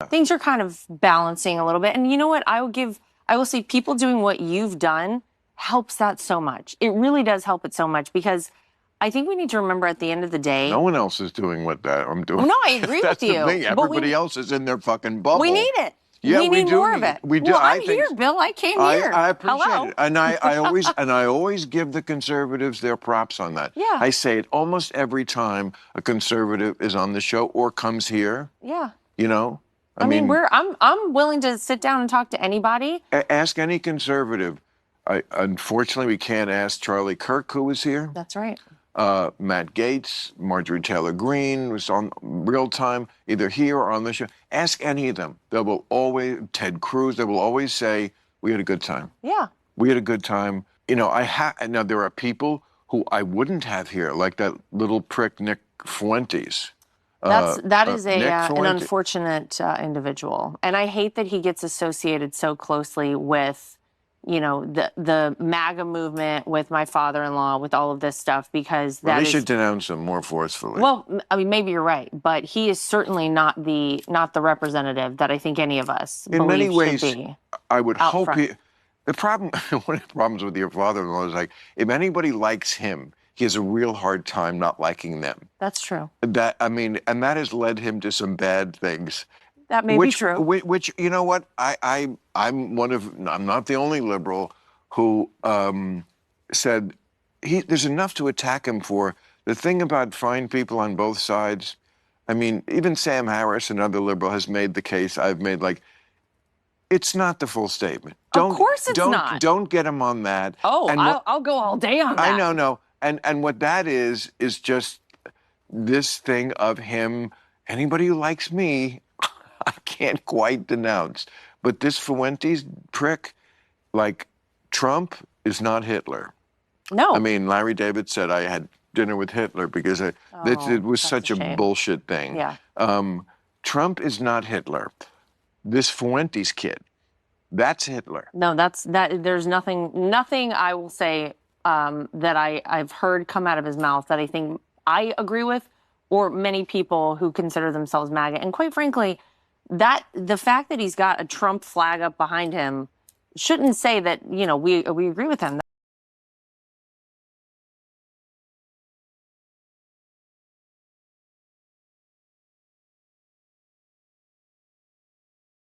things are kind of balancing a little bit. And you know what? I will say people doing what you've done helps that so much. It really does help it so much because I think we need to remember at the end of the day. No one else is doing what that I'm doing. No, I agree That's with you. the thing. Everybody else is in their fucking bubble. We need it. Yeah, we need more of it. We do. Well, I'm here, Bill. I came here. I appreciate Hello. it, and I always give the conservatives their props on that. Yeah. I say it almost every time a conservative is on the show or comes here. Yeah. You know. I mean, I'm willing to sit down and talk to anybody. Ask any conservative. Unfortunately, we can't ask Charlie Kirk, who was here. That's right. Matt Gaetz, Marjorie Taylor Greene was on real time, either here or on the show. Ask any of them. They will always, Ted Cruz, they will always say, we had a good time. Yeah. We had a good time. You know, now there are people who I wouldn't have here, like that little prick Nick Fuentes. That is an unfortunate individual. And I hate that he gets associated so closely with, you know, the MAGA movement, with my father-in-law, with all of this stuff, because they should denounce him more forcefully. Well, I mean, maybe you're right, but he is certainly not the representative that I think any of us in many ways should be. I would hope he. The problem, one of the problems with your father-in-law is, like, if anybody likes him, he has a real hard time not liking them. That's true. I mean, and that has led him to some bad things. That may be true. Which, you know what? I'm not the only liberal who said there's enough to attack him for. The thing about fine people on both sides, I mean, even Sam Harris, another liberal, has made the case I've made, like, it's not the full statement. Of course it's not. Don't get him on that. Oh, I'll go all day on that. I know, no. And what that is just this thing of him, anybody who likes me, I can't quite denounce. But this Fuentes prick, like, Trump is not Hitler. No. I mean, Larry David said I had dinner with Hitler because it was such a bullshit thing. Yeah. Trump is not Hitler. This Fuentes kid, that's Hitler. No, there's nothing I will say that I've heard come out of his mouth that I think I agree with, or many people who consider themselves MAGA. And quite frankly, the fact that he's got a Trump flag up behind him shouldn't say that, you know, we agree with him.